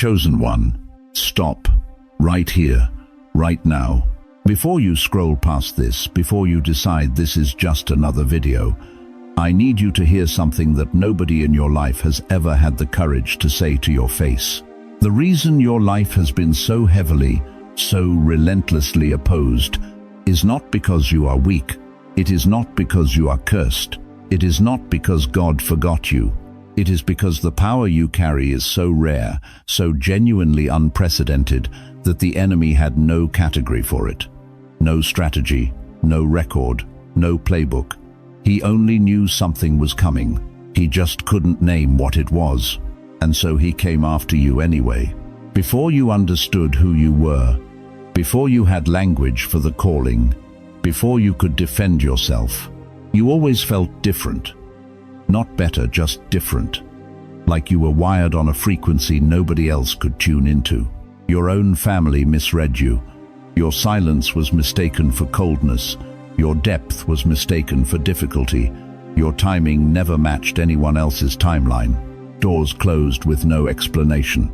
Chosen one, stop, right here, right now. Before you scroll past this, before you decide this is just another video, I need you to hear something that nobody in your life has ever had the courage to say to your face. The reason your life has been so heavily, so relentlessly opposed is not because you are weak. It is not because you are cursed. It is not because God forgot you. It is because the power you carry is so rare, so genuinely unprecedented, that the enemy had no category for it. No strategy, no record, no playbook. He only knew something was coming. He just couldn't name what it was. And so he came after you anyway. Before you understood who you were, before you had language for the calling, before you could defend yourself, you always felt different. Not better, just different. Like you were wired on a frequency nobody else could tune into. Your own family misread you. Your silence was mistaken for coldness. Your depth was mistaken for difficulty. Your timing never matched anyone else's timeline. Doors closed with no explanation.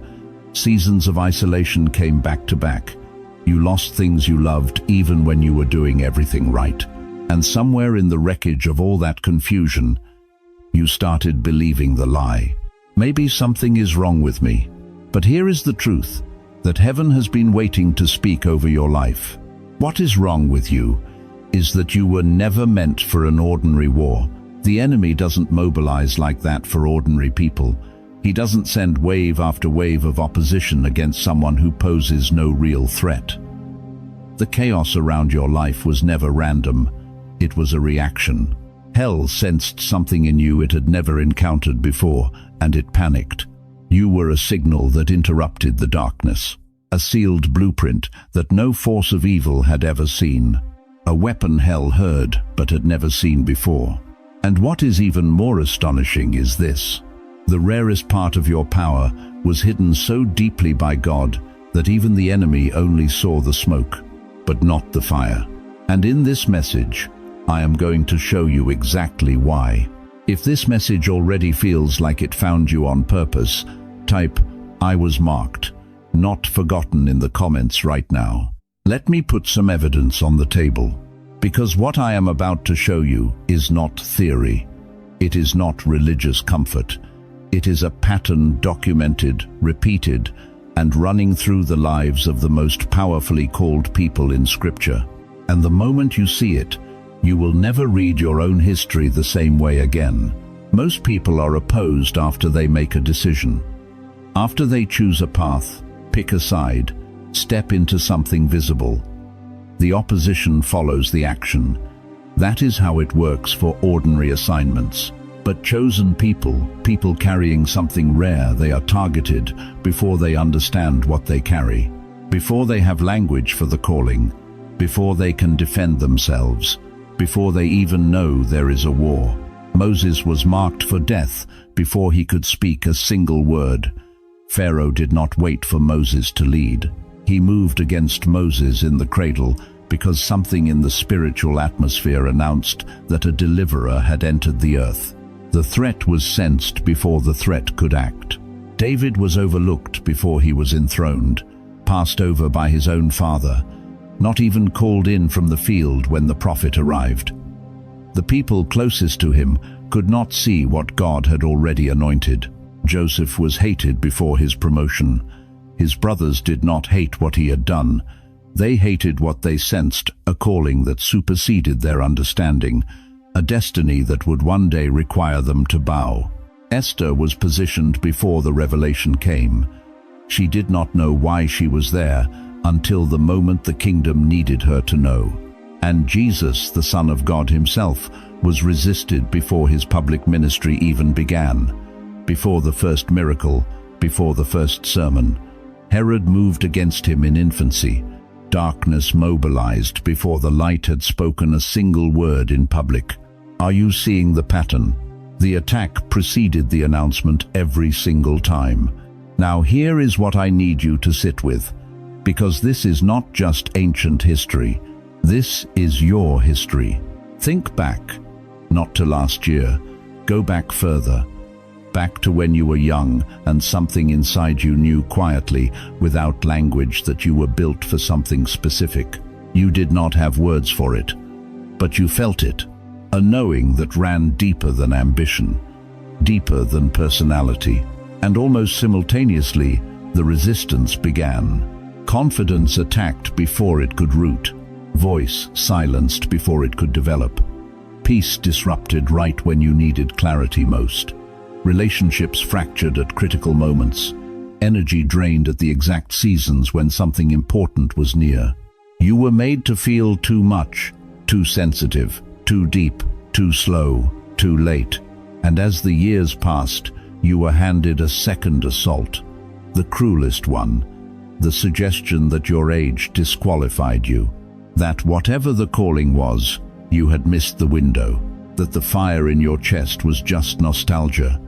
Seasons of isolation came back to back. You lost things you loved even when you were doing everything right. And somewhere in the wreckage of all that confusion, you started believing the lie. Maybe something is wrong with me. But here is the truth, that heaven has been waiting to speak over your life. What is wrong with you is that you were never meant for an ordinary war. The enemy doesn't mobilize like that for ordinary people. He doesn't send wave after wave of opposition against someone who poses no real threat. The chaos around your life was never random. It was a reaction. Hell sensed something in you it had never encountered before, and it panicked. You were a signal that interrupted the darkness. A sealed blueprint that no force of evil had ever seen. A weapon hell heard but had never seen before. And what is even more astonishing is this. The rarest part of your power was hidden so deeply by God that even the enemy only saw the smoke, but not the fire. And in this message, I am going to show you exactly why. If this message already feels like it found you on purpose, type, "I was marked, not forgotten" in the comments right now. Let me put some evidence on the table. Because what I am about to show you is not theory. It is not religious comfort. It is a pattern documented, repeated, and running through the lives of the most powerfully called people in Scripture. And the moment you see it, you will never read your own history the same way again. Most people are opposed after they make a decision. After they choose a path, pick a side, step into something visible. The opposition follows the action. That is how it works for ordinary assignments. But chosen people, people carrying something rare, they are targeted before they understand what they carry, before they have language for the calling, before they can defend themselves, before they even know there is a war. Moses was marked for death before he could speak a single word. Pharaoh did not wait for Moses to lead. He moved against Moses in the cradle because something in the spiritual atmosphere announced that a deliverer had entered the earth. The threat was sensed before the threat could act. David was overlooked before he was enthroned, passed over by his own father, not even called in from the field when the prophet arrived. The people closest to him could not see what God had already anointed. Joseph was hated before his promotion. His brothers did not hate what he had done. They hated what they sensed, a calling that superseded their understanding, a destiny that would one day require them to bow. Esther was positioned before the revelation came. She did not know why she was there until the moment the kingdom needed her to know. And Jesus, the Son of God himself, was resisted before his public ministry even began. Before the first miracle, before the first sermon, Herod moved against him in infancy. Darkness mobilized before the light had spoken a single word in public. Are you seeing the pattern? The attack preceded the announcement every single time. Now here is what I need you to sit with, because this is not just ancient history. This is your history. Think back, not to last year. Go back further. back to when you were young and something inside you knew quietly, without language, that you were built for something specific. You did not have words for it, but you felt it, a knowing that ran deeper than ambition, deeper than personality, and almost simultaneously, the resistance began. Confidence attacked before it could root, voice silenced before it could develop, peace disrupted right when you needed clarity most, relationships fractured at critical moments, energy drained at the exact seasons when something important was near. You were made to feel too much, too sensitive, too deep, too slow, too late, and as the years passed, you were handed a second assault, the cruelest one, the suggestion that your age disqualified you, that whatever the calling was, you had missed the window, that the fire in your chest was just nostalgia,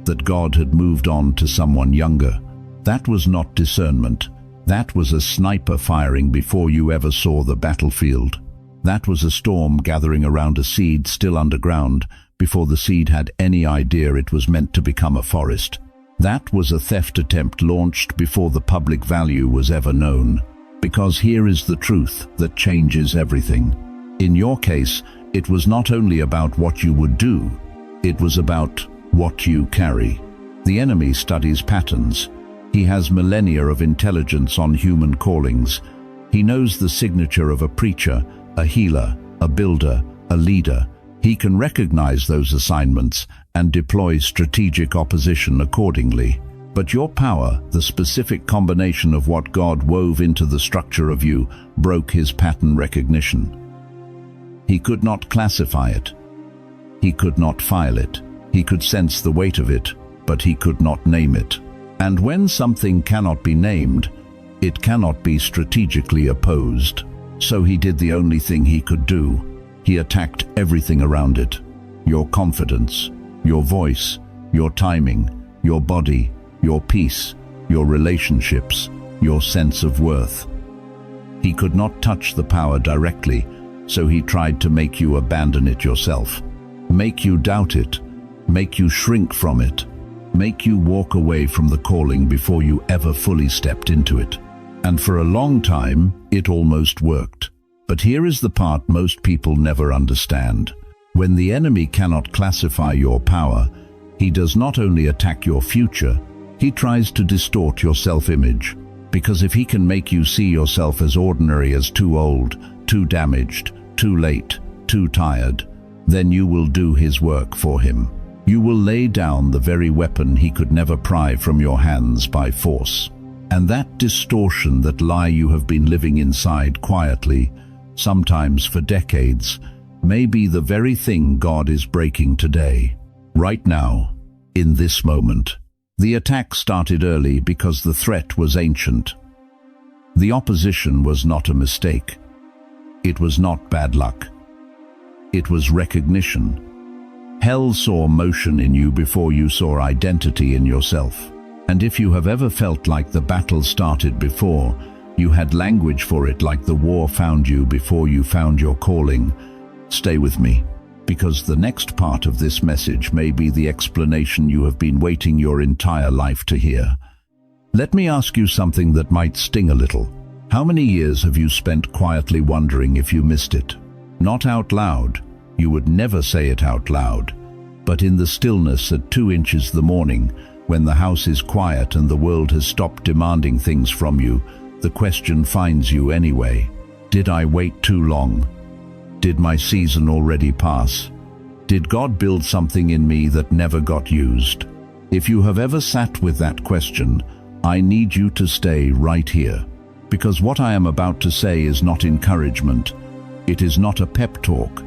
that God had moved on to someone younger. That was not discernment. That was a sniper firing before you ever saw the battlefield. That was a storm gathering around a seed still underground before the seed had any idea it was meant to become a forest. That was a theft attempt launched before the public value was ever known. Because here is the truth that changes everything. In your case, it was not only about what you would do, it was about what you carry. The enemy studies patterns. He has millennia of intelligence on human callings. He knows the signature of a preacher, a healer, a builder, a leader. He can recognize those assignments and deploy strategic opposition accordingly. But your power, the specific combination of what God wove into the structure of you, broke his pattern recognition. He could not classify it. He could not file it. He could sense the weight of it, but he could not name it. And when something cannot be named, it cannot be strategically opposed. So he did the only thing he could do. He attacked everything around it. Your confidence, your voice, your timing, your body, your peace, your relationships, your sense of worth. He could not touch the power directly, so he tried to make you abandon it yourself, make you doubt it, make you shrink from it, make you walk away from the calling before you ever fully stepped into it. And for a long time, it almost worked. But here is the part most people never understand. When the enemy cannot classify your power, he does not only attack your future, he tries to distort your self-image. Because if he can make you see yourself as ordinary, as too old, too damaged, too late, too tired, then you will do his work for him. You will lay down the very weapon he could never pry from your hands by force. And that distortion, that lie you have been living inside quietly, sometimes for decades, may be the very thing God is breaking today. Right now, in this moment. The attack started early because the threat was ancient. The opposition was not a mistake. It was not bad luck. It was recognition. Hell saw motion in you before you saw identity in yourself. And if you have ever felt like the battle started before you had language for it, like the war found you before you found your calling, stay with me, because the next part of this message may be the explanation you have been waiting your entire life to hear. Let me ask you something that might sting a little. How many years have you spent quietly wondering if you missed it? Not out loud. You would never say it out loud. But in the stillness at 2 inches the morning, when the house is quiet and the world has stopped demanding things from you, the question finds you anyway. Did I wait too long? Did my season already pass? Did God build something in me that never got used? If you have ever sat with that question, I need you to stay right here. Because what I am about to say is not encouragement. It is not a pep talk.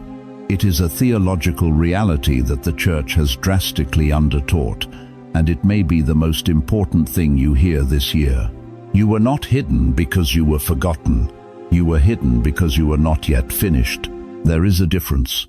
It is a theological reality that the church has drastically undertaught, and it may be the most important thing you hear this year. You were not hidden because you were forgotten. You were hidden because you were not yet finished. There is a difference.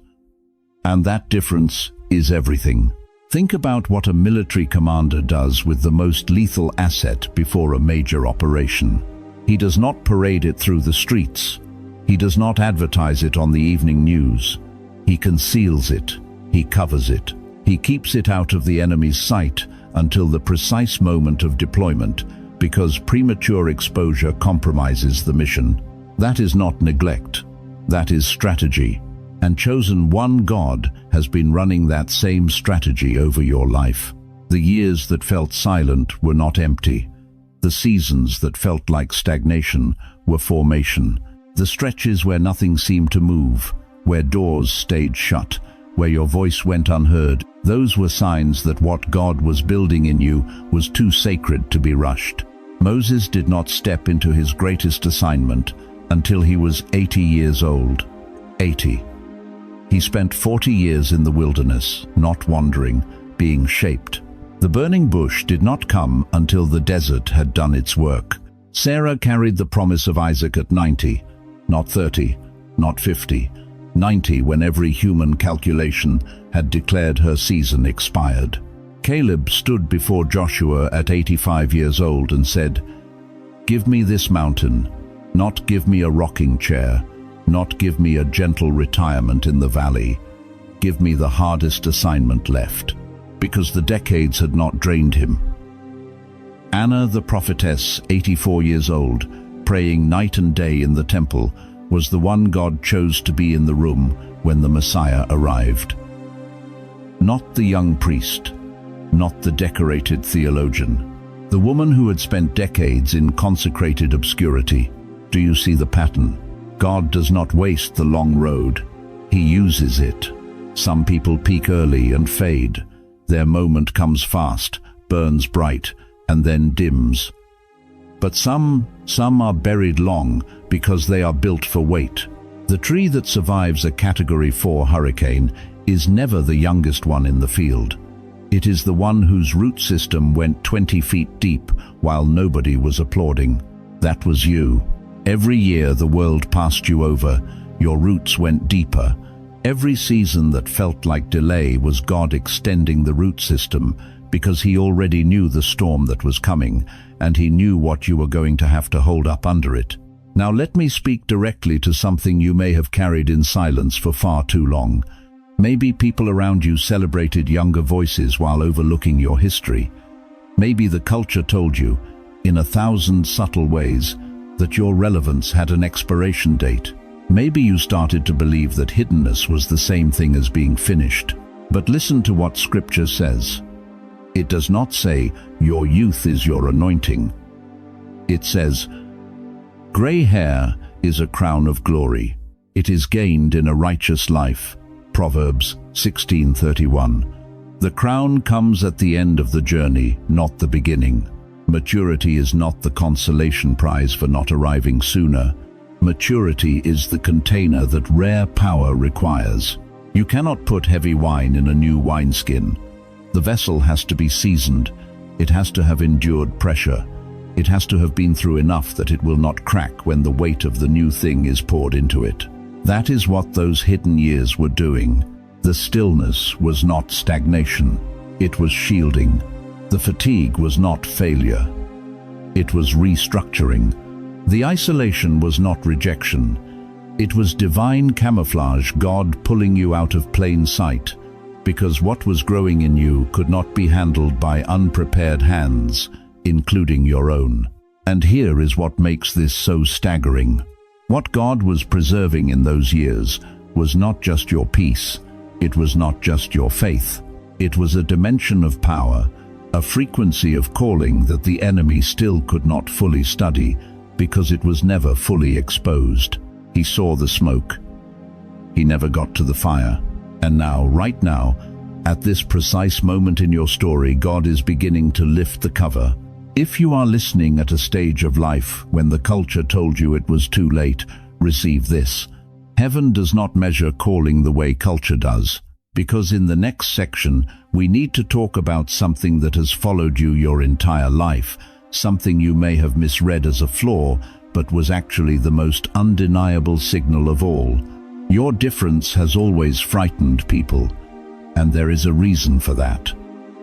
And that difference is everything. Think about what a military commander does with the most lethal asset before a major operation. He does not parade it through the streets. He does not advertise it on the evening news. He conceals it. He covers it. He keeps it out of the enemy's sight until the precise moment of deployment, because premature exposure compromises the mission. That is not neglect. That is strategy. And chosen one God has been running that same strategy over your life. The years that felt silent were not empty. The seasons that felt like stagnation were formation. The stretches where nothing seemed to move, where doors stayed shut, where your voice went unheard, those were signs that what God was building in you was too sacred to be rushed. Moses did not step into his greatest assignment until he was 80 years old. 80. He spent 40 years in the wilderness, not wandering, being shaped. The burning bush did not come until the desert had done its work. Sarah carried the promise of Isaac at 90, not 30, not 50, 90 when every human calculation had declared her season expired. Caleb stood before Joshua at 85 years old and said, "Give me this mountain, not give me a rocking chair, not give me a gentle retirement in the valley. Give me the hardest assignment left," because the decades had not drained him. Anna the prophetess, 84 years old, praying night and day in the temple, was the one God chose to be in the room when the Messiah arrived. Not the young priest, not the decorated theologian, the woman who had spent decades in consecrated obscurity. Do you see the pattern? God does not waste the long road. He uses it. Some people peak early and fade. Their moment comes fast, burns bright, and then dims. But some are buried long because they are built for weight. The tree that survives a Category 4 hurricane is never the youngest one in the field. It is the one whose root system went 20 feet deep while nobody was applauding. That was you. Every year the world passed you over, your roots went deeper. Every season that felt like delay was God extending the root system, because he already knew the storm that was coming, and he knew what you were going to have to hold up under it. Now let me speak directly to something you may have carried in silence for far too long. Maybe people around you celebrated younger voices while overlooking your history. Maybe the culture told you, in 1,000 subtle ways, that your relevance had an expiration date. Maybe you started to believe that hiddenness was the same thing as being finished. But listen to what Scripture says. It does not say, your youth is your anointing. It says, gray hair is a crown of glory. It is gained in a righteous life. Proverbs 16:31. The crown comes at the end of the journey, not the beginning. Maturity is not the consolation prize for not arriving sooner. Maturity is the container that rare power requires. You cannot put heavy wine in a new wineskin. The vessel has to be seasoned. It has to have endured pressure. It has to have been through enough that it will not crack when the weight of the new thing is poured into it. That is what those hidden years were doing. The stillness was not stagnation. It was shielding. The fatigue was not failure. It was restructuring. The isolation was not rejection. It was divine camouflage, God pulling you out of plain sight, because what was growing in you could not be handled by unprepared hands, including your own. And here is what makes this so staggering. What God was preserving in those years was not just your peace. It was not just your faith. It was a dimension of power, a frequency of calling that the enemy still could not fully study because it was never fully exposed. He saw the smoke. He never got to the fire. And now, right now, at this precise moment in your story, God is beginning to lift the cover. If you are listening at a stage of life when the culture told you it was too late, receive this. Heaven does not measure calling the way culture does, because in the next section, we need to talk about something that has followed you your entire life, something you may have misread as a flaw, but was actually the most undeniable signal of all. Your difference has always frightened people, and there is a reason for that.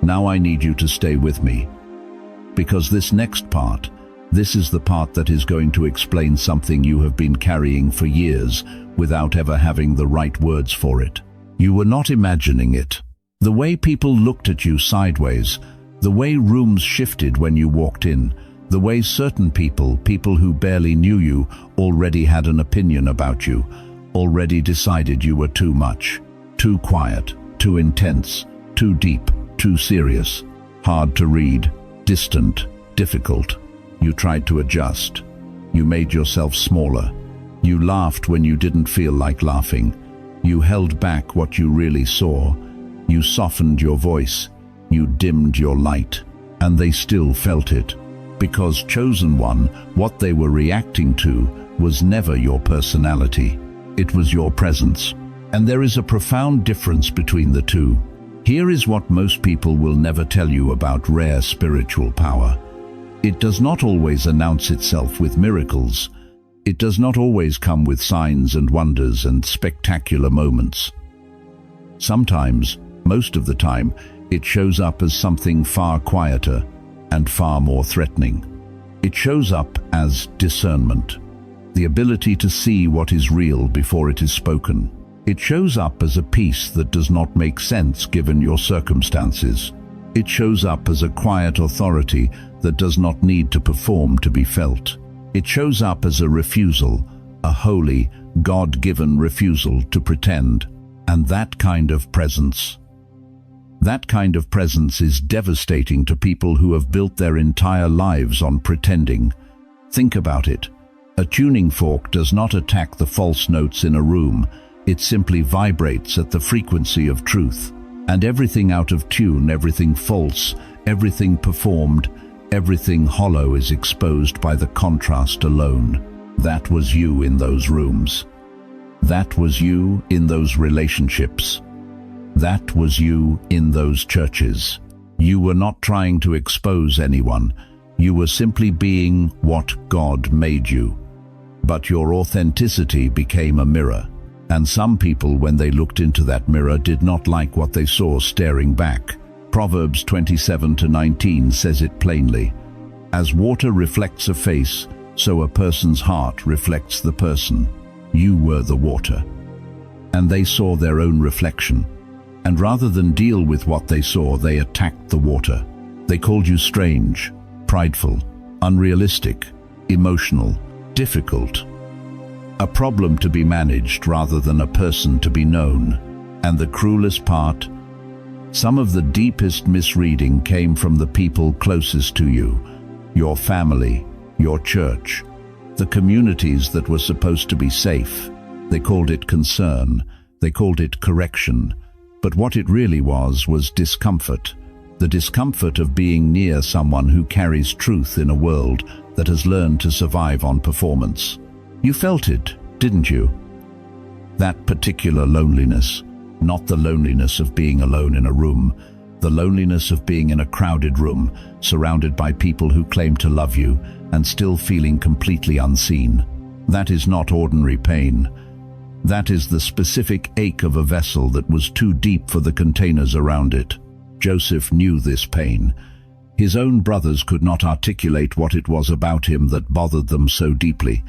Now I need you to stay with me, because this next part, this is the part that is going to explain something you have been carrying for years without ever having the right words for it. You were not imagining it. The way people looked at you sideways, the way rooms shifted when you walked in, the way certain people who barely knew you, already had an opinion about you, already decided you were too much, too quiet, too intense, too deep, too serious, hard to read, distant, difficult. You tried to adjust. You made yourself smaller. You laughed when you didn't feel like laughing. You held back what you really saw. You softened your voice. You dimmed your light. And they still felt it. Because, chosen one, what they were reacting to was never your personality. It was your presence. And there is a profound difference between the two. Here is what most people will never tell you about rare spiritual power. It does not always announce itself with miracles. It does not always come with signs and wonders and spectacular moments. Sometimes, most of the time, it shows up as something far quieter and far more threatening. It shows up as discernment, the ability to see what is real before it is spoken. It shows up as a peace that does not make sense given your circumstances. It shows up as a quiet authority that does not need to perform to be felt. It shows up as a refusal, a holy, God-given refusal to pretend. And that kind of presence is devastating to people who have built their entire lives on pretending. Think about it. A tuning fork does not attack the false notes in a room. It simply vibrates at the frequency of truth. And everything out of tune, everything false, everything performed, everything hollow is exposed by the contrast alone. That was you in those rooms. That was you in those relationships. That was you in those churches. You were not trying to expose anyone. You were simply being what God made you. But your authenticity became a mirror. And some people, when they looked into that mirror, did not like what they saw staring back. Proverbs 27:19 says it plainly. As water reflects a face, so a person's heart reflects the person. You were the water. And they saw their own reflection. And rather than deal with what they saw, they attacked the water. They called you strange, prideful, unrealistic, emotional, difficult. A problem to be managed rather than a person to be known. And the cruelest part, some of the deepest misreading came from the people closest to you, your family, your church, the communities that were supposed to be safe. They called it concern, they called it correction, but what it really was discomfort. The discomfort of being near someone who carries truth in a world that has learned to survive on performance. You felt it, didn't you? That particular loneliness, not the loneliness of being alone in a room, the loneliness of being in a crowded room, surrounded by people who claim to love you, and still feeling completely unseen. That is not ordinary pain. That is the specific ache of a vessel that was too deep for the containers around it. Joseph knew this pain. His own brothers could not articulate what it was about him that bothered them so deeply.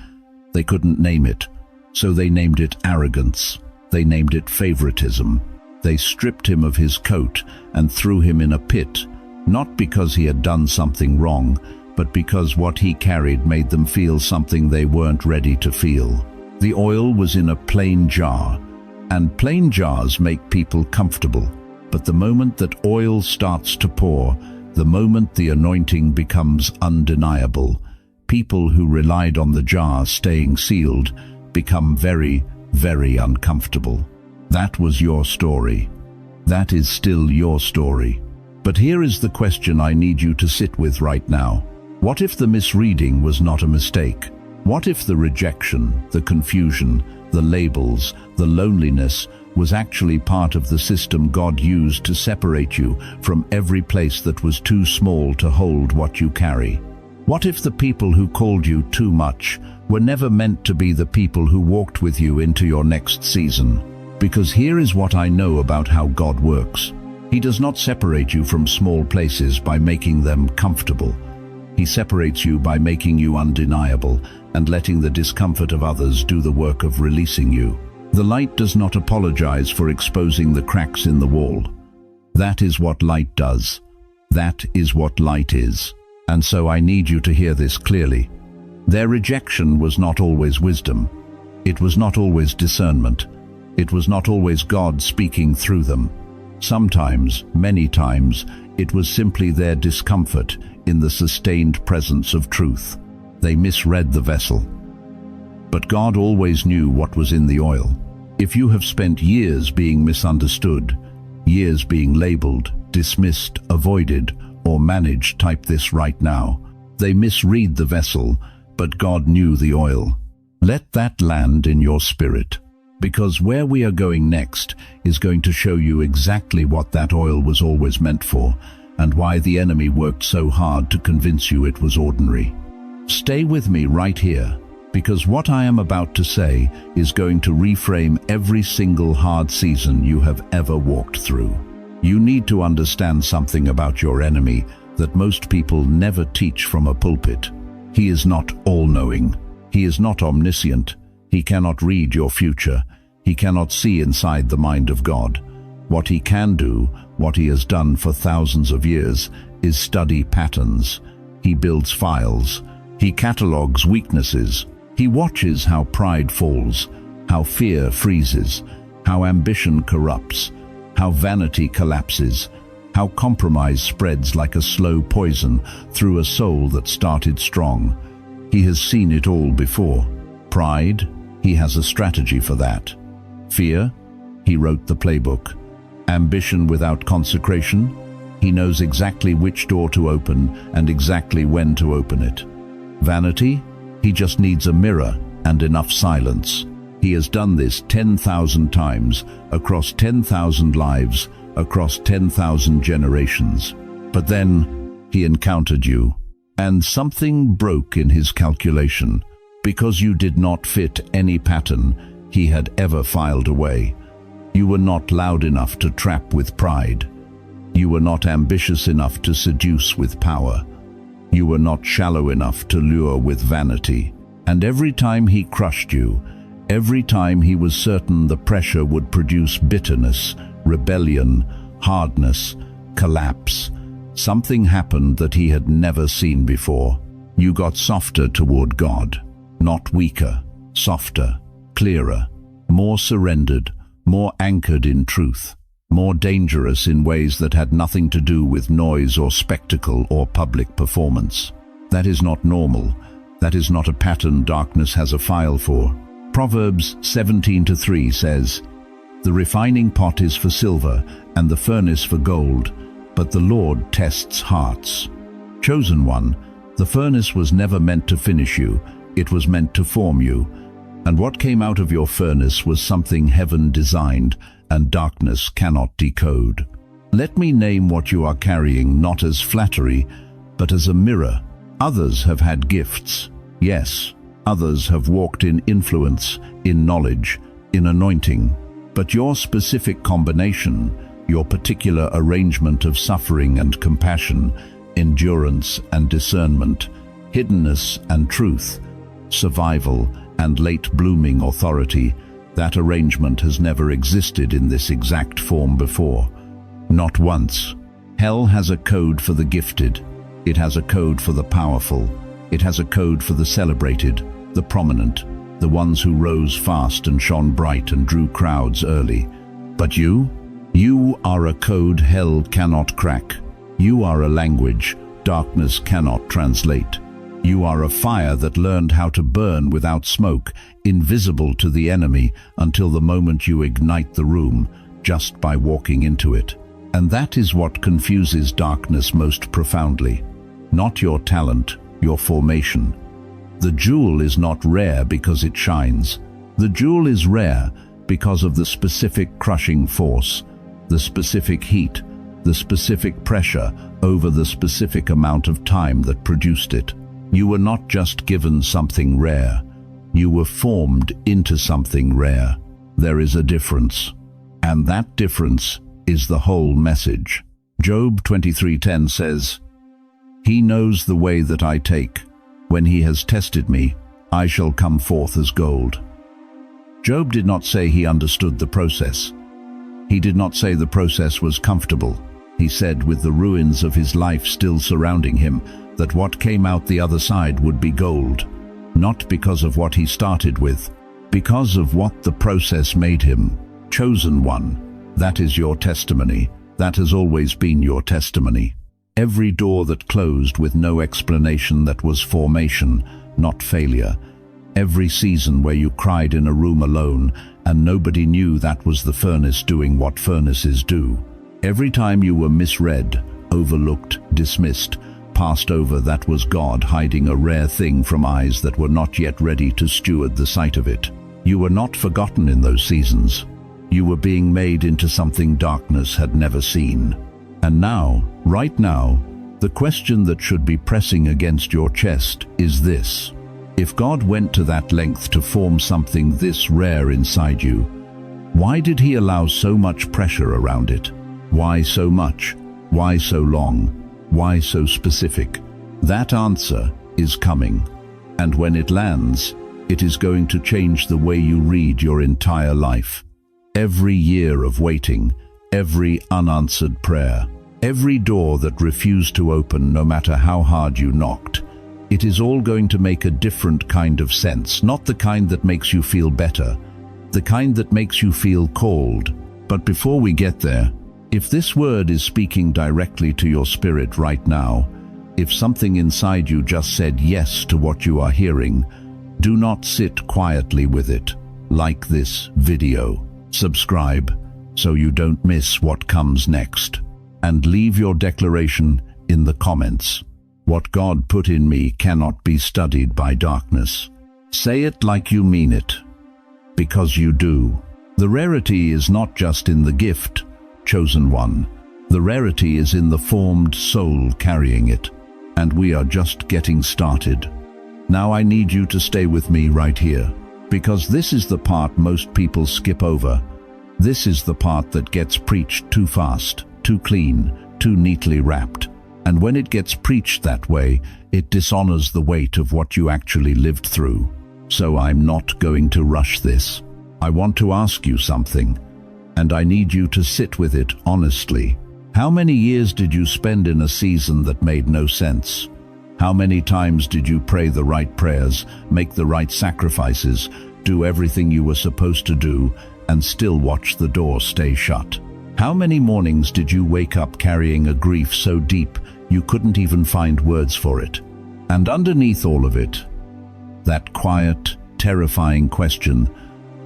They couldn't name it, so they named it arrogance. They named it favoritism. They stripped him of his coat and threw him in a pit, not because he had done something wrong, but because what he carried made them feel something they weren't ready to feel. The oil was in a plain jar, and plain jars make people comfortable. But the moment that oil starts to pour, the moment the anointing becomes undeniable, people who relied on the jar staying sealed become very, very uncomfortable. That was your story. That is still your story. But here is the question I need you to sit with right now. What if the misreading was not a mistake? What if the rejection, the confusion, the labels, the loneliness was actually part of the system God used to separate you from every place that was too small to hold what you carry? What if the people who called you too much were never meant to be the people who walked with you into your next season? Because here is what I know about how God works. He does not separate you from small places by making them comfortable. He separates you by making you undeniable and letting the discomfort of others do the work of releasing you. The light does not apologize for exposing the cracks in the wall. That is what light does. That is what light is. And so I need you to hear this clearly. Their rejection was not always wisdom. It was not always discernment. It was not always God speaking through them. Sometimes, many times, it was simply their discomfort in the sustained presence of truth. They misread the vessel. But God always knew what was in the oil. If you have spent years being misunderstood, years being labeled, dismissed, avoided, or managed, type this right now. They misread the vessel, but God knew the oil. Let that land in your spirit, because where we are going next is going to show you exactly what that oil was always meant for, and why the enemy worked so hard to convince you it was ordinary. Stay with me right here, because what I am about to say is going to reframe every single hard season you have ever walked through. You need to understand something about your enemy that most people never teach from a pulpit. He is not all-knowing. He is not omniscient. He cannot read your future. He cannot see inside the mind of God. What he can do, what he has done for thousands of years, is study patterns. He builds files. He catalogues weaknesses. He watches how pride falls, how fear freezes, how ambition corrupts, how vanity collapses, how compromise spreads like a slow poison through a soul that started strong. He has seen it all before. Pride, he has a strategy for that. Fear, he wrote the playbook. Ambition without consecration, he knows exactly which door to open and exactly when to open it. Vanity, he just needs a mirror and enough silence. He has done this 10,000 times, across 10,000 lives, across 10,000 generations. But then he encountered you, and something broke in his calculation. Because you did not fit any pattern he had ever filed away. You were not loud enough to trap with pride. You were not ambitious enough to seduce with power. You were not shallow enough to lure with vanity. And every time he crushed you, every time he was certain the pressure would produce bitterness, rebellion, hardness, collapse, something happened that he had never seen before. You got softer toward God, not weaker, softer, clearer, more surrendered, more anchored in truth, more dangerous in ways that had nothing to do with noise or spectacle or public performance. That is not normal. That is not a pattern darkness has a file for. Proverbs 17:3 says, "The refining pot is for silver and the furnace for gold, but the Lord tests hearts." Chosen one, the furnace was never meant to finish you, it was meant to form you. And what came out of your furnace was something heaven designed and darkness cannot decode. Let me name what you are carrying not as flattery, but as a mirror. Others have had gifts. Yes, others have walked in influence, in knowledge, in anointing. But your specific combination, your particular arrangement of suffering and compassion, endurance and discernment, hiddenness and truth, survival and late-blooming authority, that arrangement has never existed in this exact form before. Not once. Hell has a code for the gifted. It has a code for the powerful. It has a code for the celebrated, the prominent, the ones who rose fast and shone bright and drew crowds early. But you are a code hell cannot crack. You are a language darkness cannot translate. You are a fire that learned how to burn without smoke, invisible to the enemy until the moment you ignite the room, just by walking into it. And that is what confuses darkness most profoundly. Not your talent, your formation. The jewel is not rare because it shines. The jewel is rare because of the specific crushing force, the specific heat, the specific pressure over the specific amount of time that produced it. You were not just given something rare. You were formed into something rare. There is a difference. And that difference is the whole message. Job 23:10 says, "He knows the way that I take. When he has tested me, I shall come forth as gold." Job did not say he understood the process. He did not say the process was comfortable. He said, with the ruins of his life still surrounding him, that what came out the other side would be gold. Not because of what he started with, because of what the process made him. Chosen one. That is your testimony. That has always been your testimony. Every door that closed with no explanation, that was formation, not failure. Every season where you cried in a room alone and nobody knew, that was the furnace doing what furnaces do. Every time you were misread, overlooked, dismissed, passed over, that was God hiding a rare thing from eyes that were not yet ready to steward the sight of it. You were not forgotten in those seasons. You were being made into something darkness had never seen. And now, right now, the question that should be pressing against your chest is this. If God went to that length to form something this rare inside you, why did he allow so much pressure around it? Why so much? Why so long? Why so specific? That answer is coming. And when it lands, it is going to change the way you read your entire life. Every year of waiting, every unanswered prayer, every door that refused to open no matter how hard you knocked, it is all going to make a different kind of sense, not the kind that makes you feel better, the kind that makes you feel called. But before we get there, if this word is speaking directly to your spirit right now, if something inside you just said yes to what you are hearing, do not sit quietly with it. Like this video, subscribe so you don't miss what comes next, and leave your declaration in the comments. What God put in me cannot be studied by darkness. Say it like you mean it, because you do. The rarity is not just in the gift, chosen one. The rarity is in the formed soul carrying it, and we are just getting started. Now I need you to stay with me right here, because this is the part most people skip over. This is the part that gets preached too fast, too clean, too neatly wrapped. And when it gets preached that way, it dishonors the weight of what you actually lived through. So I'm not going to rush this. I want to ask you something, and I need you to sit with it honestly. How many years did you spend in a season that made no sense? How many times did you pray the right prayers, make the right sacrifices, do everything you were supposed to do, and still watch the door stay shut? How many mornings did you wake up carrying a grief so deep you couldn't even find words for it? And underneath all of it, that quiet, terrifying question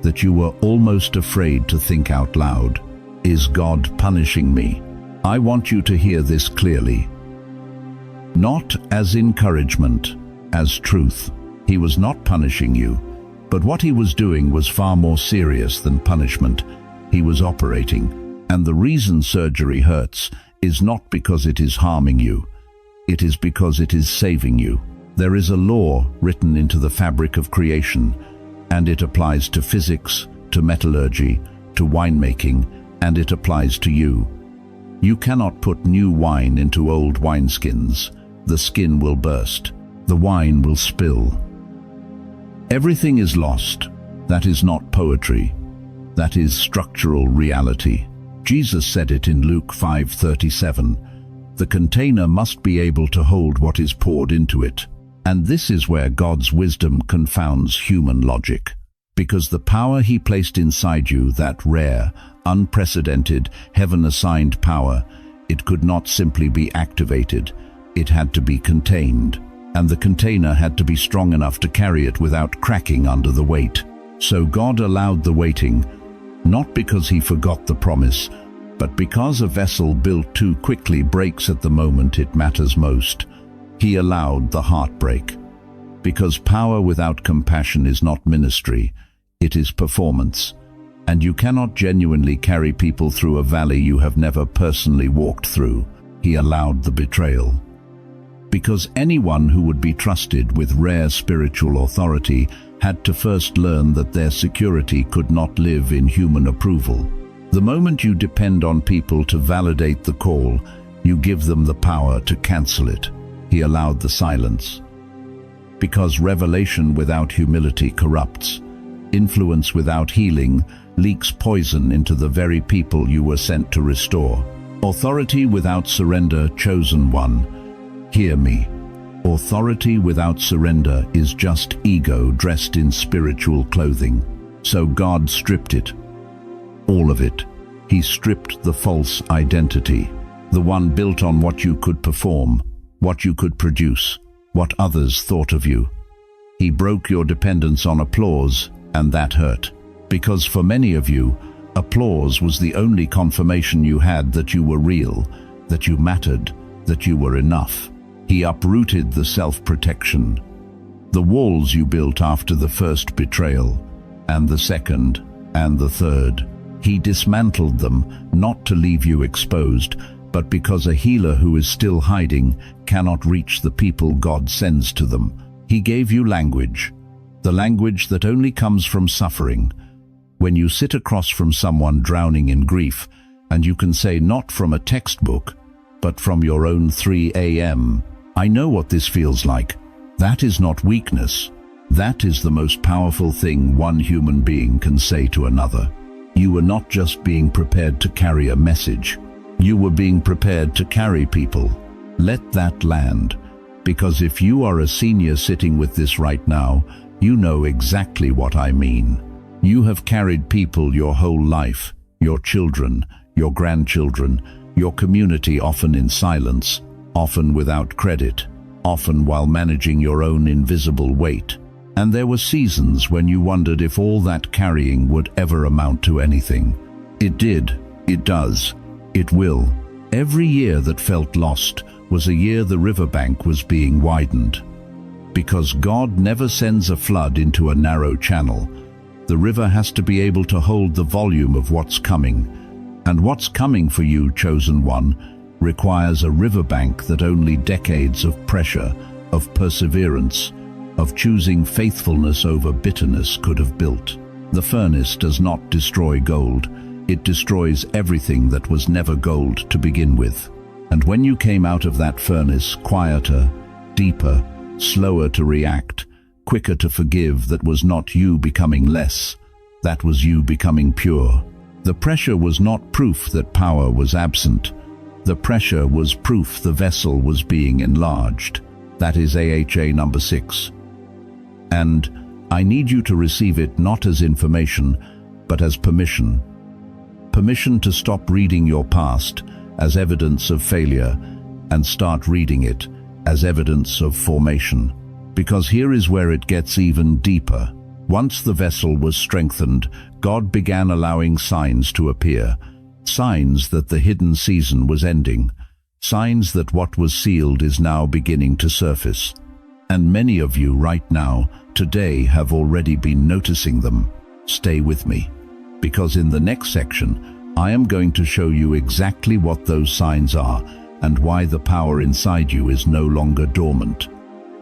that you were almost afraid to think out loud: is God punishing me? I want you to hear this clearly. Not as encouragement, as truth. He was not punishing you, but what he was doing was far more serious than punishment. He was operating. And the reason surgery hurts is not because it is harming you. It is because it is saving you. There is a law written into the fabric of creation, and it applies to physics, to metallurgy, to winemaking, and it applies to you. You cannot put new wine into old wineskins. The skin will burst. The wine will spill. Everything is lost. That is not poetry. That is structural reality. Jesus said it in Luke 5:37. The container must be able to hold what is poured into it. And this is where God's wisdom confounds human logic. Because the power he placed inside you, that rare, unprecedented, heaven-assigned power, it could not simply be activated. It had to be contained. And the container had to be strong enough to carry it without cracking under the weight. So God allowed the waiting, not because he forgot the promise, but because a vessel built too quickly breaks at the moment it matters most. He allowed the heartbreak. Because power without compassion is not ministry, it is performance. And you cannot genuinely carry people through a valley you have never personally walked through. He allowed the betrayal. Because anyone who would be trusted with rare spiritual authority had to first learn that their security could not live in human approval. The moment you depend on people to validate the call, you give them the power to cancel it. He allowed the silence. Because revelation without humility corrupts. Influence without healing leaks poison into the very people you were sent to restore. Authority without surrender, chosen one. Hear me. Authority without surrender is just ego dressed in spiritual clothing. So God stripped it. All of it. He stripped the false identity, the one built on what you could perform, what you could produce, what others thought of you. He broke your dependence on applause, and that hurt. Because for many of you, applause was the only confirmation you had that you were real, that you mattered, that you were enough. He uprooted the self-protection, the walls you built after the first betrayal, and the second, and the third. He dismantled them, not to leave you exposed, but because a healer who is still hiding cannot reach the people God sends to them. He gave you language, the language that only comes from suffering. When you sit across from someone drowning in grief, and you can say not from a textbook, but from your own 3 a.m., I know what this feels like. That is not weakness. That is the most powerful thing one human being can say to another. You were not just being prepared to carry a message. You were being prepared to carry people. Let that land. Because if you are a senior sitting with this right now, you know exactly what I mean. You have carried people your whole life, your children, your grandchildren, your community, often in silence, often without credit, often while managing your own invisible weight. And there were seasons when you wondered if all that carrying would ever amount to anything. It did, it does, it will. Every year that felt lost was a year the riverbank was being widened. Because God never sends a flood into a narrow channel. The river has to be able to hold the volume of what's coming. And what's coming for you, chosen one, requires a riverbank that only decades of pressure, of perseverance, of choosing faithfulness over bitterness could have built. The furnace does not destroy gold. It destroys everything that was never gold to begin with. And when you came out of that furnace, quieter, deeper, slower to react, quicker to forgive, that was not you becoming less. That was you becoming pure. The pressure was not proof that power was absent. The pressure was proof the vessel was being enlarged. That is AHA number 6. And I need you to receive it not as information, but as permission. Permission to stop reading your past as evidence of failure and start reading it as evidence of formation. Because here is where it gets even deeper. Once the vessel was strengthened, God began allowing signs to appear. Signs that the hidden season was ending. Signs that what was sealed is now beginning to surface. And many of you right now, today, have already been noticing them. Stay with me, because in the next section, I am going to show you exactly what those signs are and why the power inside you is no longer dormant.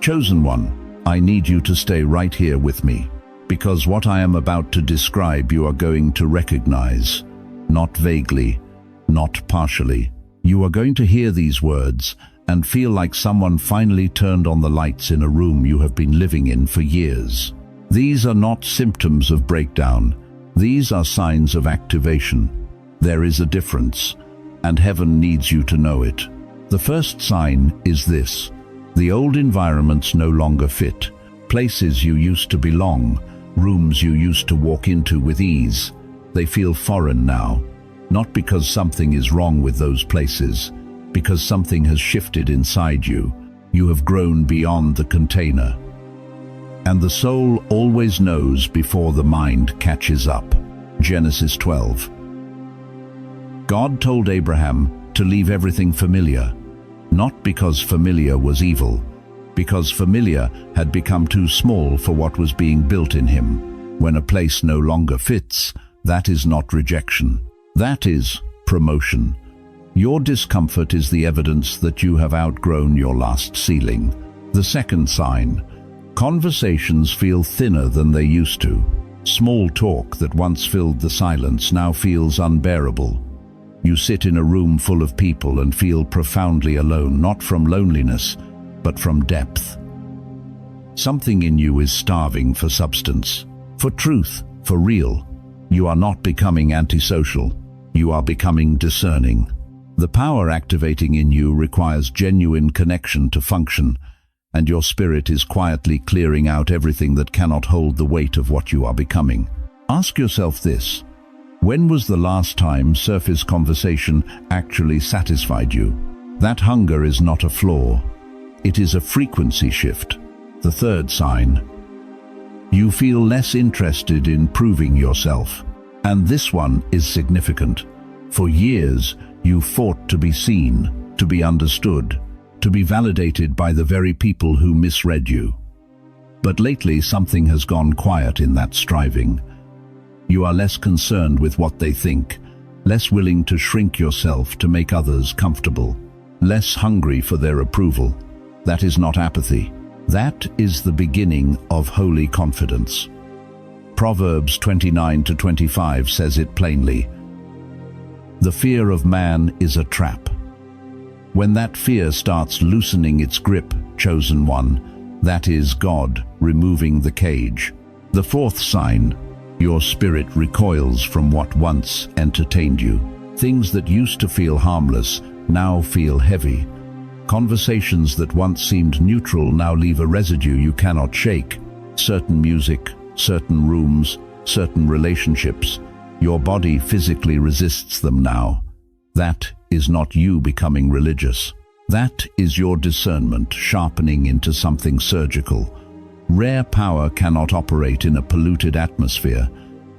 Chosen one, I need you to stay right here with me, because what I am about to describe you are going to recognize. Not vaguely, not partially. You are going to hear these words and feel like someone finally turned on the lights in a room you have been living in for years. These are not symptoms of breakdown. These are signs of activation. There is a difference, and heaven needs you to know it. The first sign is this. The old environments no longer fit. Places you used to belong, rooms you used to walk into with ease. They feel foreign now, not because something is wrong with those places, because something has shifted inside you. You have grown beyond the container. And the soul always knows before the mind catches up. Genesis 12. God told Abraham to leave everything familiar, not because familiar was evil, because familiar had become too small for what was being built in him. When a place no longer fits, that is not rejection. That is promotion. Your discomfort is the evidence that you have outgrown your last ceiling. The second sign. Conversations feel thinner than they used to. Small talk that once filled the silence now feels unbearable. You sit in a room full of people and feel profoundly alone, not from loneliness, but from depth. Something in you is starving for substance. For truth, for real, you are not becoming antisocial, you are becoming discerning. The power activating in you requires genuine connection to function, and your spirit is quietly clearing out everything that cannot hold the weight of what you are becoming. Ask yourself this: when was the last time surface conversation actually satisfied you? That hunger is not a flaw. It is a frequency shift. The third sign: you feel less interested in proving yourself. And this one is significant. For years, you fought to be seen, to be understood, to be validated by the very people who misread you. But lately, something has gone quiet in that striving. You are less concerned with what they think, less willing to shrink yourself to make others comfortable, less hungry for their approval. That is not apathy. That is the beginning of holy confidence. Proverbs 29:25 says it plainly. The fear of man is a trap. When that fear starts loosening its grip, chosen one, that is God removing the cage. The fourth sign: your spirit recoils from what once entertained you. Things that used to feel harmless now feel heavy. Conversations that once seemed neutral now leave a residue you cannot shake. Certain music, certain rooms, certain relationships. Your body physically resists them now. That is not you becoming religious. That is your discernment sharpening into something surgical. Rare power cannot operate in a polluted atmosphere,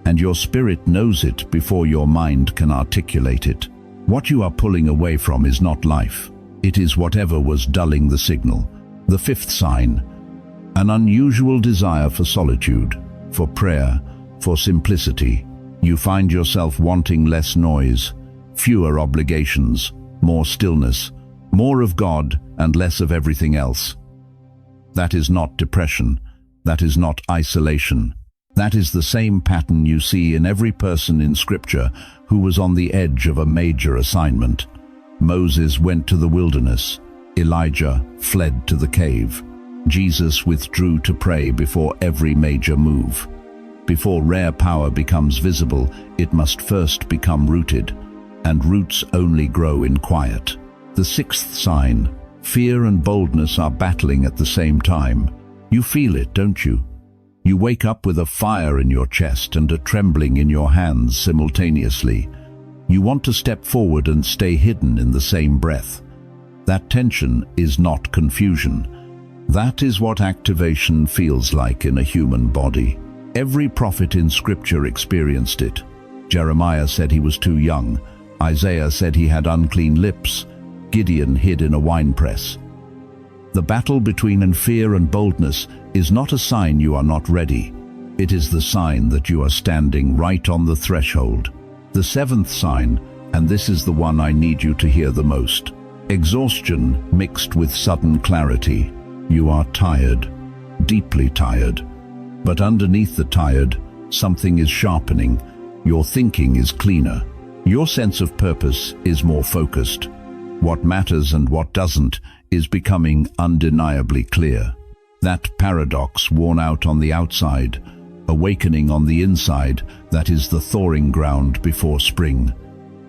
and your spirit knows it before your mind can articulate it. What you are pulling away from is not life. It is whatever was dulling the signal. The fifth sign: an unusual desire for solitude, for prayer, for simplicity. You find yourself wanting less noise, fewer obligations, more stillness, more of God and less of everything else. That is not depression. That is not isolation. That is the same pattern you see in every person in Scripture who was on the edge of a major assignment. Moses went to the wilderness. Elijah fled to the cave. Jesus withdrew to pray before every major move. Before rare power becomes visible, it must first become rooted, and roots only grow in quiet. The sixth sign: fear and boldness are battling at the same time. You feel it, don't you? You wake up with a fire in your chest and a trembling in your hands simultaneously. You want to step forward and stay hidden in the same breath. That tension is not confusion. That is what activation feels like in a human body. Every prophet in Scripture experienced it. Jeremiah said he was too young. Isaiah said he had unclean lips. Gideon hid in a winepress. The battle between fear and boldness is not a sign you are not ready. It is the sign that you are standing right on the threshold. The seventh sign, and this is the one I need you to hear the most: exhaustion mixed with sudden clarity. You are tired, deeply tired. But underneath the tired, something is sharpening. Your thinking is cleaner. Your sense of purpose is more focused. What matters and what doesn't is becoming undeniably clear. That paradox, worn out on the outside, awakening on the inside, that is the thawing ground before spring.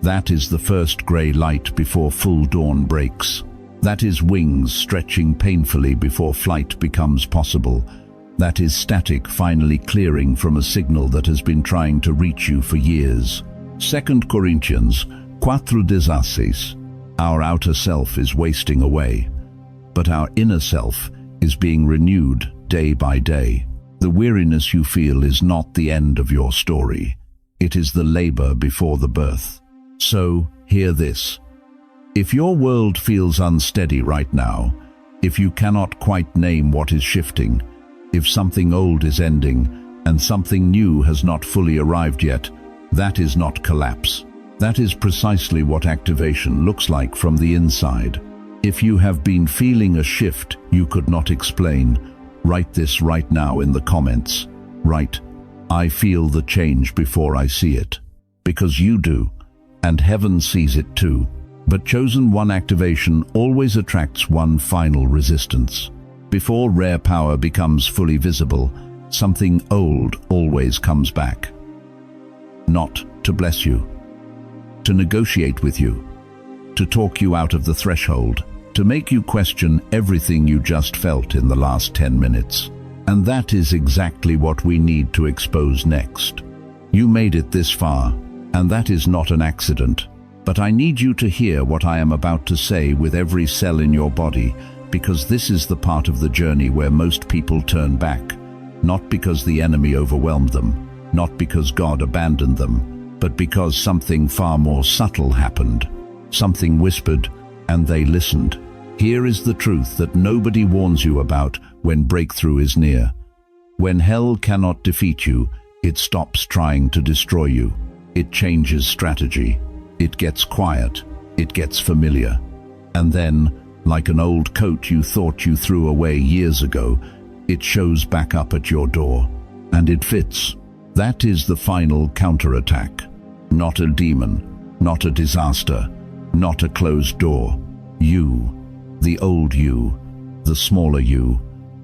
That is the first grey light before full dawn breaks. That is wings stretching painfully before flight becomes possible. That is static finally clearing from a signal that has been trying to reach you for years. 2 Corinthians 4:16. Our outer self is wasting away, but our inner self is being renewed day by day. The weariness you feel is not the end of your story. It is the labor before the birth. So, hear this. If your world feels unsteady right now, if you cannot quite name what is shifting, if something old is ending and something new has not fully arrived yet, that is not collapse. That is precisely what activation looks like from the inside. If you have been feeling a shift you could not explain, write this right now in the comments. Write, I feel the change before I see it. Because you do, and heaven sees it too. But chosen one activation always attracts one final resistance. Before rare power becomes fully visible, something old always comes back. Not to bless you, to negotiate with you, to talk you out of the threshold, to make you question everything you just felt in the last 10 minutes. And that is exactly what we need to expose next. You made it this far, and that is not an accident. But I need you to hear what I am about to say with every cell in your body, because this is the part of the journey where most people turn back, not because the enemy overwhelmed them, not because God abandoned them, but because something far more subtle happened. Something whispered, and they listened. Here is the truth that nobody warns you about when breakthrough is near. When hell cannot defeat you, it stops trying to destroy you. It changes strategy. It gets quiet. It gets familiar. And then, like an old coat you thought you threw away years ago, it shows back up at your door. And it fits. That is the final counterattack. Not a demon, not a disaster, not a closed door. You. The old you, the smaller you,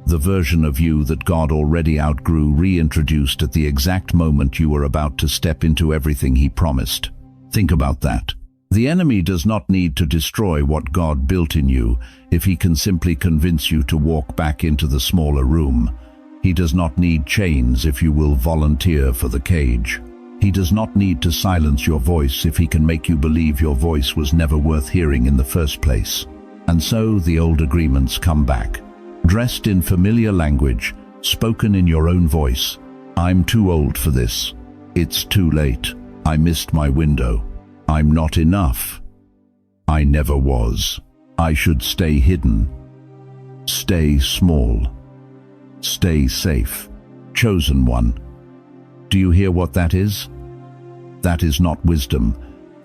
the version of you that God already outgrew, reintroduced at the exact moment you were about to step into everything He promised. Think about that. The enemy does not need to destroy what God built in you if he can simply convince you to walk back into the smaller room. He does not need chains if you will volunteer for the cage. He does not need to silence your voice if he can make you believe your voice was never worth hearing in the first place. And so the old agreements come back, dressed in familiar language, spoken in your own voice. I'm too old for this. It's too late. I missed my window. I'm not enough. I never was. I should stay hidden. Stay small. Stay safe. Chosen one. Do you hear what that is? That is not wisdom.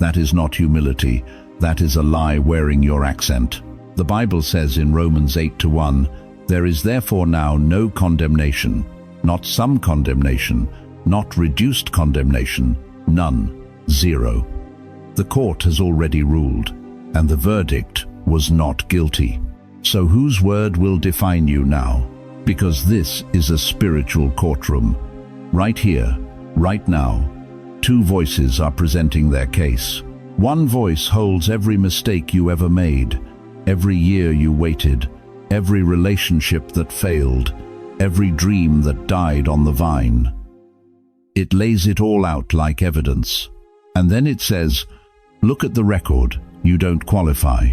That is not humility. That is a lie wearing your accent. The Bible says in Romans 8:1, "There is therefore now no condemnation, not some condemnation, not reduced condemnation, none, zero." The court has already ruled, and the verdict was not guilty. So whose word will define you now? Because this is a spiritual courtroom. Right here, right now, two voices are presenting their case. One voice holds every mistake you ever made, every year you waited, every relationship that failed, every dream that died on the vine. It lays it all out like evidence. And then it says, look at the record, you don't qualify.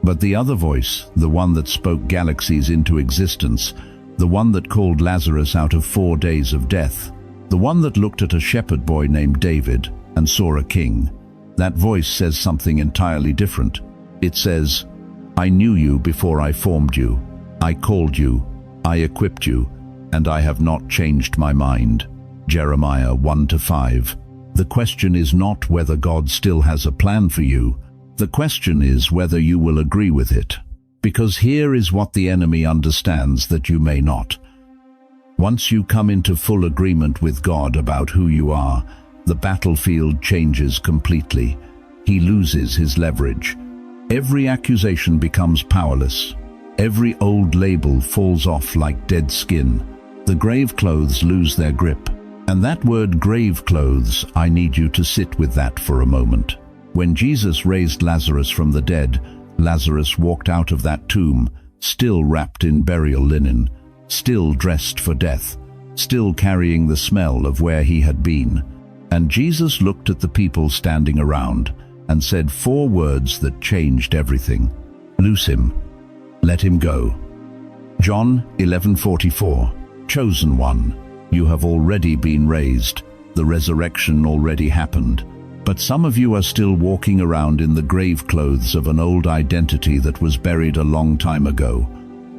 But the other voice, the one that spoke galaxies into existence, the one that called Lazarus out of 4 days of death, the one that looked at a shepherd boy named David and saw a king, that voice says something entirely different. It says, I knew you before I formed you. I called you, I equipped you, and I have not changed my mind. Jeremiah 1-5. The question is not whether God still has a plan for you. The question is whether you will agree with it. Because here is what the enemy understands that you may not. Once you come into full agreement with God about who you are, the battlefield changes completely. He loses his leverage. Every accusation becomes powerless. Every old label falls off like dead skin. The grave clothes lose their grip. And that word grave clothes, I need you to sit with that for a moment. When Jesus raised Lazarus from the dead, Lazarus walked out of that tomb, still wrapped in burial linen, still dressed for death, still carrying the smell of where he had been. And Jesus looked at the people standing around and said 4 words that changed everything. Loose him. Let him go. John 11:44. Chosen one, you have already been raised. The resurrection already happened. But some of you are still walking around in the grave clothes of an old identity that was buried a long time ago.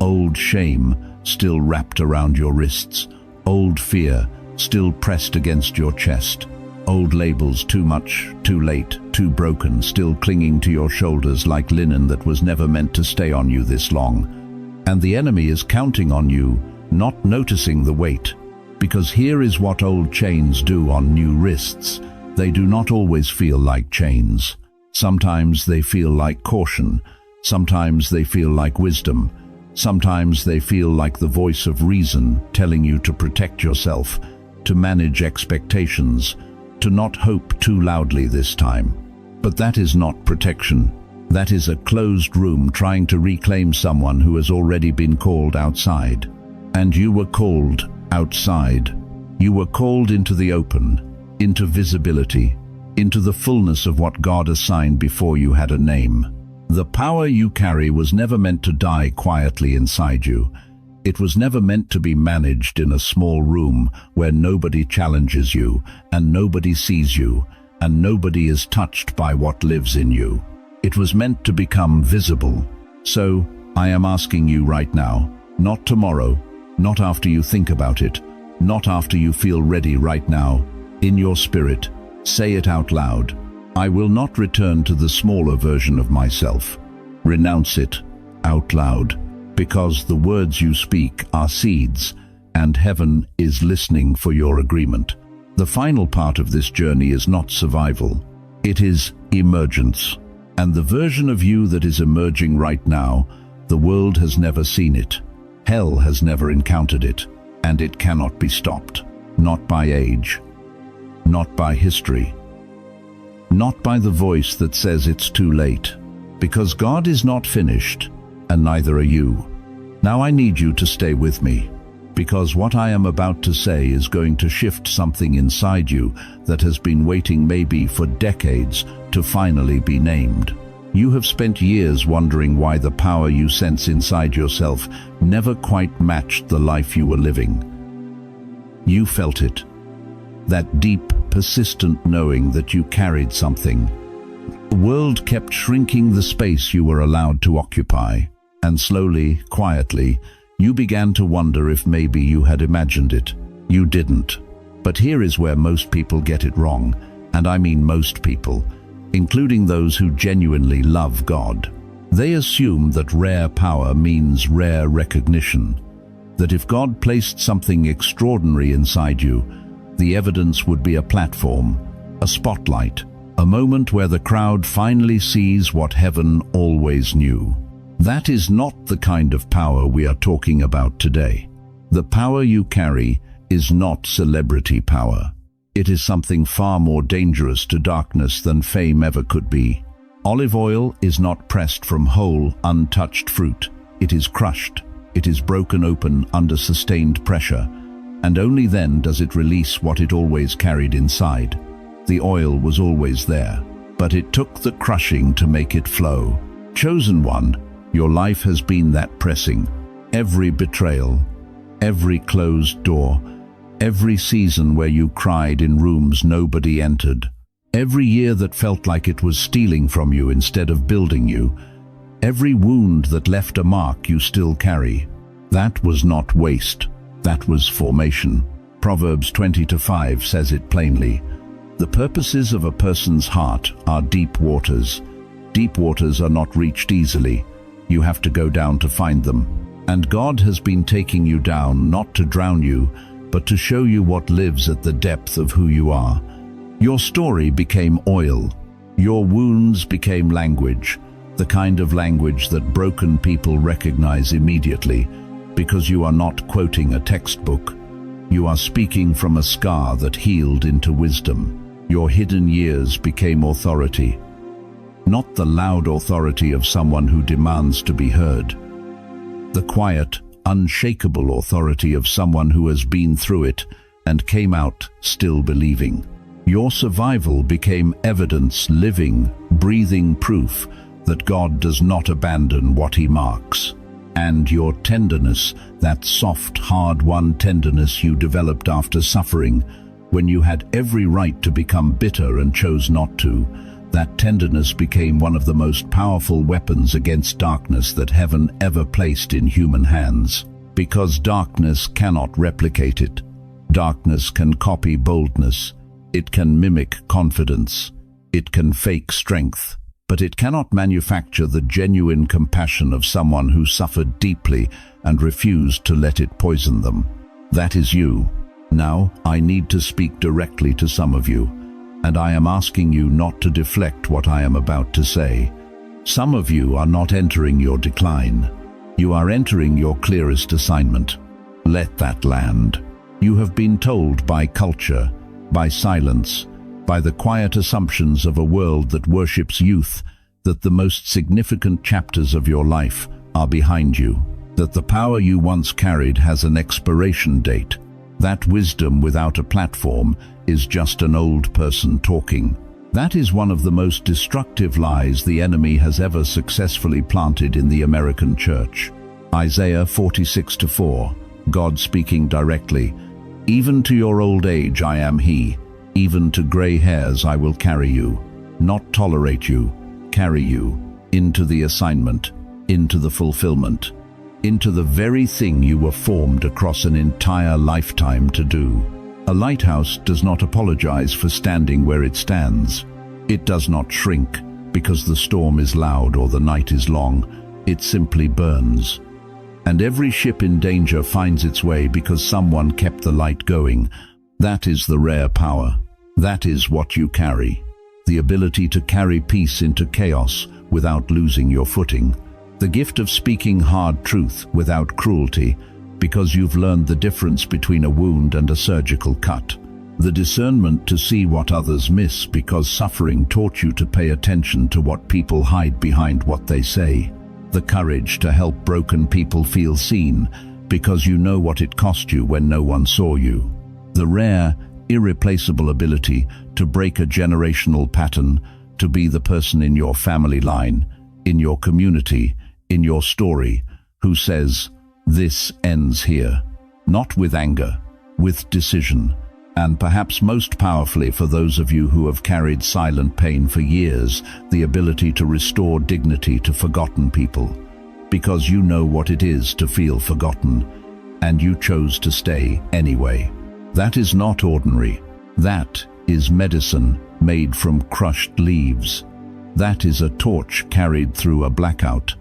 Old shame still wrapped around your wrists. Old fear still pressed against your chest. Old labels, too much, too late, too broken, still clinging to your shoulders like linen that was never meant to stay on you this long. And the enemy is counting on you, not noticing the weight. Because here is what old chains do on new wrists. They do not always feel like chains. Sometimes they feel like caution. Sometimes they feel like wisdom. Sometimes they feel like the voice of reason telling you to protect yourself, to manage expectations, to not hope too loudly this time. But that is not protection. That is a closed room trying to reclaim someone who has already been called outside. And you were called outside. You were called into the open, into visibility, into the fullness of what God assigned before you had a name. The power you carry was never meant to die quietly inside you. It was never meant to be managed in a small room where nobody challenges you and nobody sees you and nobody is touched by what lives in you. It was meant to become visible. So, I am asking you right now, not tomorrow, not after you think about it, not after you feel ready right now, in your spirit, say it out loud. I will not return to the smaller version of myself. Renounce it out loud, because the words you speak are seeds, and heaven is listening for your agreement. The final part of this journey is not survival. It is emergence. And the version of you that is emerging right now, the world has never seen it. Hell has never encountered it, and it cannot be stopped. Not by age, not by history, not by the voice that says it's too late, because God is not finished, and neither are you. Now I need you to stay with me, because what I am about to say is going to shift something inside you that has been waiting maybe for decades to finally be named. You have spent years wondering why the power you sense inside yourself never quite matched the life you were living. You felt it, that deep, persistent knowing that you carried something. The world kept shrinking the space you were allowed to occupy, and slowly, quietly, you began to wonder if maybe you had imagined it. You didn't. But here is where most people get it wrong, and I mean most people, including those who genuinely love God. They assume that rare power means rare recognition, that if God placed something extraordinary inside you, the evidence would be a platform, a spotlight, a moment where the crowd finally sees what heaven always knew. That is not the kind of power we are talking about today. The power you carry is not celebrity power. It is something far more dangerous to darkness than fame ever could be. Olive oil is not pressed from whole, untouched fruit. It is crushed. It is broken open under sustained pressure, and only then does it release what it always carried inside. The oil was always there, but it took the crushing to make it flow. Chosen one, your life has been that pressing. Every betrayal, every closed door, every season where you cried in rooms nobody entered, every year that felt like it was stealing from you instead of building you, every wound that left a mark you still carry. That was not waste, that was formation. Proverbs 20:5 says it plainly. The purposes of a person's heart are deep waters. Deep waters are not reached easily. You have to go down to find them. And God has been taking you down not to drown you, but to show you what lives at the depth of who you are. Your story became oil. Your wounds became language, the kind of language that broken people recognize immediately, because you are not quoting a textbook. You are speaking from a scar that healed into wisdom. Your hidden years became authority, not the loud authority of someone who demands to be heard. The quiet, unshakable authority of someone who has been through it and came out still believing. Your survival became evidence, living, breathing proof that God does not abandon what He marks. And your tenderness, that soft, hard-won tenderness you developed after suffering, when you had every right to become bitter and chose not to, that tenderness became one of the most powerful weapons against darkness that heaven ever placed in human hands. Because darkness cannot replicate it. Darkness can copy boldness. It can mimic confidence. It can fake strength. But it cannot manufacture the genuine compassion of someone who suffered deeply and refused to let it poison them. That is you. Now, I need to speak directly to some of you, and I am asking you not to deflect what I am about to say. Some of you are not entering your decline. You are entering your clearest assignment. Let that land. You have been told by culture, by silence, by the quiet assumptions of a world that worships youth, that the most significant chapters of your life are behind you, that the power you once carried has an expiration date, that wisdom without a platform is just an old person talking. That is one of the most destructive lies the enemy has ever successfully planted in the American church. Isaiah 46:4, God speaking directly, "Even to your old age I am He, even to gray hairs I will carry you," not tolerate you, carry you, into the assignment, into the fulfillment, into the very thing you were formed across an entire lifetime to do. A lighthouse does not apologize for standing where it stands. It does not shrink because the storm is loud or the night is long. It simply burns. And every ship in danger finds its way because someone kept the light going. That is the rare power. That is what you carry. The ability to carry peace into chaos without losing your footing. The gift of speaking hard truth without cruelty, because you've learned the difference between a wound and a surgical cut. The discernment to see what others miss because suffering taught you to pay attention to what people hide behind what they say. The courage to help broken people feel seen because you know what it cost you when no one saw you. The rare, irreplaceable ability to break a generational pattern, to be the person in your family line, in your community, in your story, who says, "This ends here." Not with anger, with decision. And perhaps most powerfully for those of you who have carried silent pain for years, the ability to restore dignity to forgotten people. Because you know what it is to feel forgotten, and you chose to stay anyway. That is not ordinary. That is medicine made from crushed leaves. That is a torch carried through a blackout.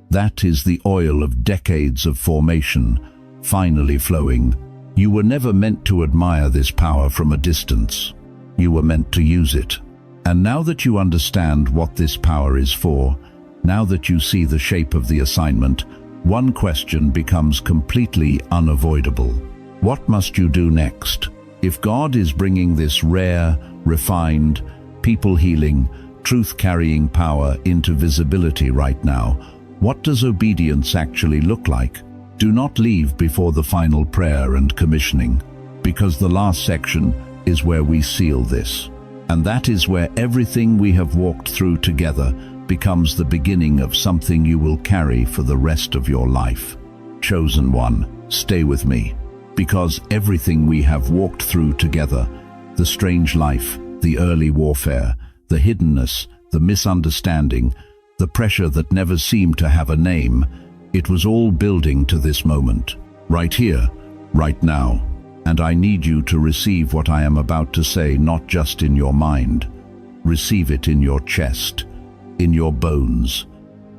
That is the oil of decades of formation, finally flowing. You were never meant to admire this power from a distance. You were meant to use it. And now that you understand what this power is for, now that you see the shape of the assignment, one question becomes completely unavoidable. What must you do next? If God is bringing this rare, refined, people-healing, truth-carrying power into visibility right now, what does obedience actually look like? Do not leave before the final prayer and commissioning, because the last section is where we seal this. And that is where everything we have walked through together becomes the beginning of something you will carry for the rest of your life. Chosen one, stay with me, because everything we have walked through together, the strange life, the early warfare, the hiddenness, the misunderstanding, the pressure that never seemed to have a name, it was all building to this moment, right here, right now. And I need you to receive what I am about to say, not just in your mind. Receive it in your chest, in your bones,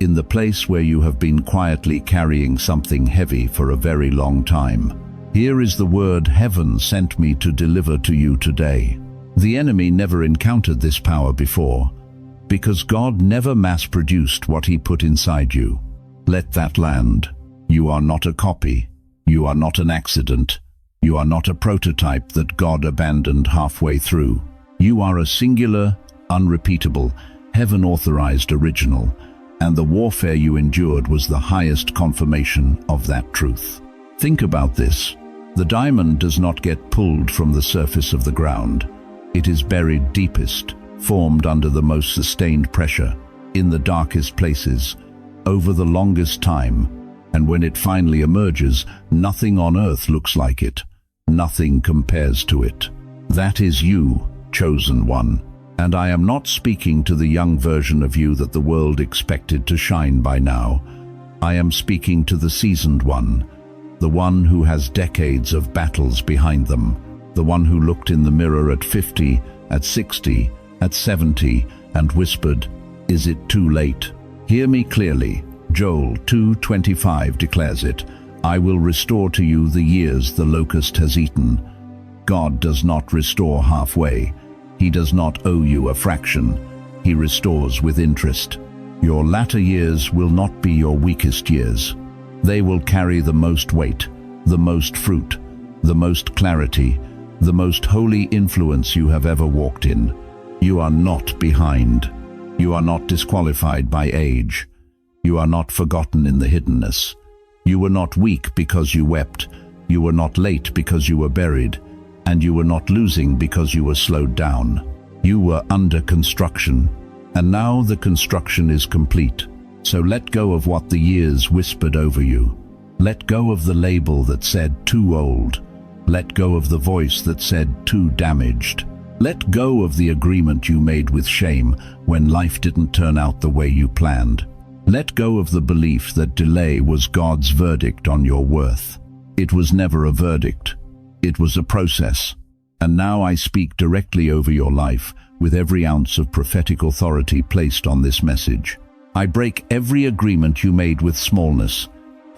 in the place where you have been quietly carrying something heavy for a very long time. Here is the word heaven sent me to deliver to you today. The enemy never encountered this power before, because God never mass-produced what He put inside you. Let that land. You are not a copy. You are not an accident. You are not a prototype that God abandoned halfway through. You are a singular, unrepeatable, heaven-authorized original, and the warfare you endured was the highest confirmation of that truth. Think about this. The diamond does not get pulled from the surface of the ground. It is buried deepest, formed under the most sustained pressure, in the darkest places, over the longest time, and when it finally emerges, nothing on earth looks like it. Nothing compares to it. That is you, chosen one. And I am not speaking to the young version of you that the world expected to shine by now. I am speaking to the seasoned one, the one who has decades of battles behind them, the one who looked in the mirror at 50, at 60, at 70, and whispered, "Is it too late?" Hear me clearly. Joel 2:25 declares it. I will restore to you the years the locust has eaten. God does not restore halfway. He does not owe you a fraction. He restores with interest. Your latter years will not be your weakest years. They will carry the most weight, the most fruit, the most clarity, the most holy influence you have ever walked in. You are not behind. You are not disqualified by age. You are not forgotten in the hiddenness. You were not weak because you wept. You were not late because you were buried. And you were not losing because you were slowed down. You were under construction. And now the construction is complete. So let go of what the years whispered over you. Let go of the label that said too old. Let go of the voice that said too damaged. Let go of the agreement you made with shame when life didn't turn out the way you planned. Let go of the belief that delay was God's verdict on your worth. It was never a verdict. It was a process. And now I speak directly over your life with every ounce of prophetic authority placed on this message. I break every agreement you made with smallness,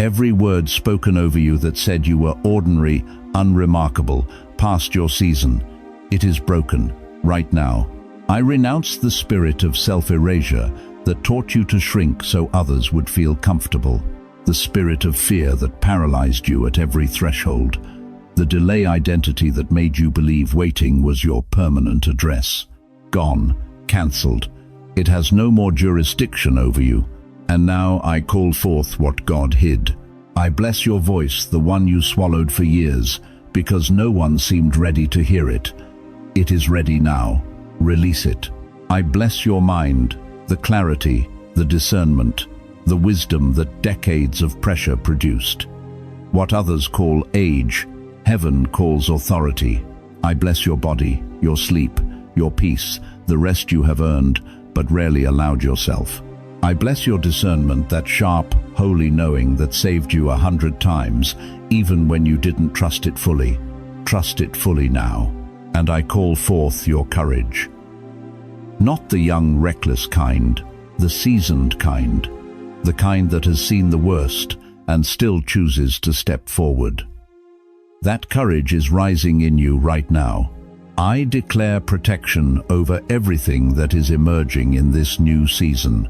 every word spoken over you that said you were ordinary, unremarkable, past your season. It is broken, right now. I renounce the spirit of self-erasure that taught you to shrink so others would feel comfortable, the spirit of fear that paralyzed you at every threshold, the delay identity that made you believe waiting was your permanent address. Gone, cancelled. It has no more jurisdiction over you. And now I call forth what God hid. I bless your voice, the one you swallowed for years, because no one seemed ready to hear it. It is ready now. Release it. I bless your mind, the clarity, the discernment, the wisdom that decades of pressure produced. What others call age, heaven calls authority. I bless your body, your sleep, your peace, the rest you have earned, but rarely allowed yourself. I bless your discernment, that sharp, holy knowing that saved you 100 times, even when you didn't trust it fully. Trust it fully now. And I call forth your courage. Not the young, reckless kind, the seasoned kind, the kind that has seen the worst and still chooses to step forward. That courage is rising in you right now. I declare protection over everything that is emerging in this new season.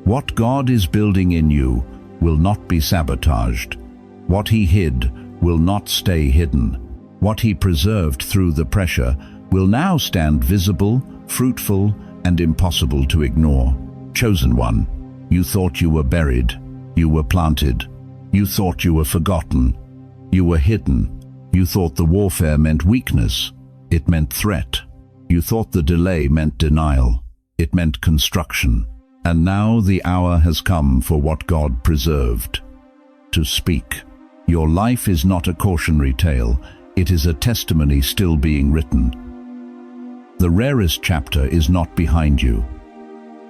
What God is building in you will not be sabotaged. What He hid will not stay hidden. What He preserved through the pressure will now stand visible, fruitful, and impossible to ignore. Chosen one, you thought you were buried. You were planted. You thought you were forgotten. You were hidden. You thought the warfare meant weakness. It meant threat. You thought the delay meant denial. It meant construction. And now the hour has come for what God preserved. To speak. Your life is not a cautionary tale. It is a testimony still being written. The rarest chapter is not behind you.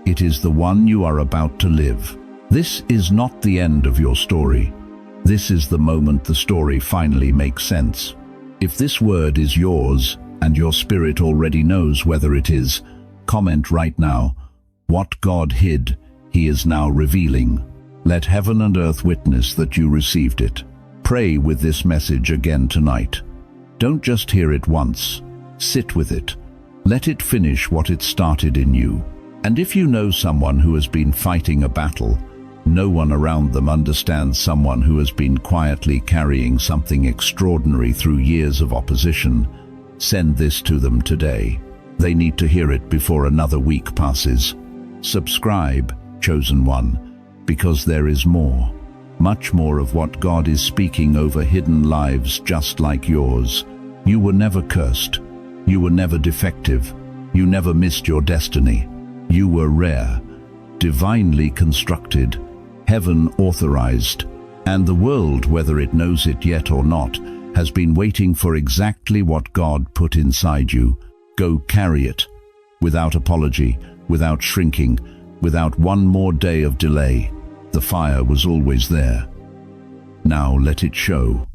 It is the one you are about to live. This is not the end of your story. This is the moment the story finally makes sense. If this word is yours, and your spirit already knows whether it is, comment right now. What God hid, He is now revealing. Let heaven and earth witness that you received it. Pray with this message again tonight. Don't just hear it once. Sit with it. Let it finish what it started in you. And if you know someone who has been fighting a battle, no one around them understands someone who has been quietly carrying something extraordinary through years of opposition, send this to them today. They need to hear it before another week passes. Subscribe, chosen one, because there is more. Much more of what God is speaking over hidden lives just like yours. You were never cursed. You were never defective. You never missed your destiny. You were rare, divinely constructed, heaven authorized, and the world, whether it knows it yet or not, has been waiting for exactly what God put inside you. Go carry it, without apology, without shrinking, without one more day of delay. The fire was always there. Now let it show.